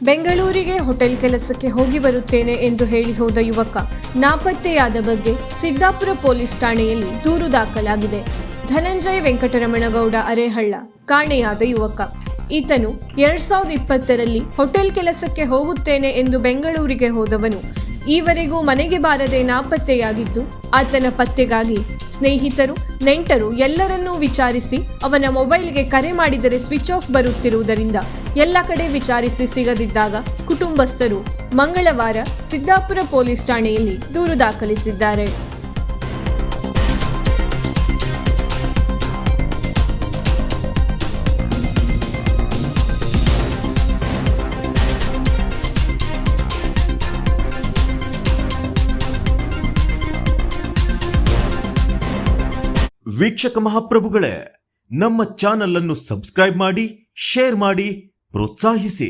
ಬೆಂಗಳೂರಿಗೆ ಹೋಟೆಲ್ ಕೆಲಸಕ್ಕೆ ಹೋಗಿ ಬರುತ್ತೇನೆ ಎಂದು ಹೇಳಿ ಹೋದ ಯುವಕ ನಾಪತ್ತೆಯಾದ ಬಗ್ಗೆ ಸಿದ್ದಾಪುರ ಪೊಲೀಸ್ ಠಾಣೆಯಲ್ಲಿ ದೂರು ದಾಖಲಾಗಿದೆ. ಧನಂಜಯ ವೆಂಕಟರಮಣಗೌಡ ಅರೇಹಳ್ಳ ಕಾಣೆಯಾದ ಯುವಕ. ಈತನು 2020ರಲ್ಲಿ ಹೋಟೆಲ್ ಕೆಲಸಕ್ಕೆ ಹೋಗುತ್ತೇನೆ ಎಂದು ಬೆಂಗಳೂರಿಗೆ ಹೋದವನು ಈವರೆಗೂ ಮನೆಗೆ ಬಾರದೆ ನಾಪತ್ತೆಯಾಗಿದ್ದು, ಆತನ ಪತ್ತೆಗಾಗಿ ಸ್ನೇಹಿತರು, ನೆಂಟರು ಎಲ್ಲರನ್ನೂ ವಿಚಾರಿಸಿ ಅವನ ಮೊಬೈಲ್ಗೆ ಕರೆ ಮಾಡಿದರೆ ಸ್ವಿಚ್ ಆಫ್ ಬರುತ್ತಿರುವುದರಿಂದ ಎಲ್ಲ ಕಡೆ ವಿಚಾರಿಸಿ ಸಿಗದಿದ್ದಾಗ ಕುಟುಂಬಸ್ಥರು ಮಂಗಳವಾರ ಸಿದ್ದಾಪುರ ಪೊಲೀಸ್ ಠಾಣೆಯಲ್ಲಿ ದೂರು ದಾಖಲಿಸಿದ್ದಾರೆ. ವೀಕ್ಷಕ ಮಹಾಪ್ರಭುಗಳೇ, ನಮ್ಮ ಚಾನಲ್ ಅನ್ನು ಸಬ್ಸ್ಕ್ರೈಬ್ ಮಾಡಿ, ಶೇರ್ ಮಾಡಿ, ಪ್ರೋತ್ಸಾಹಿಸಿ.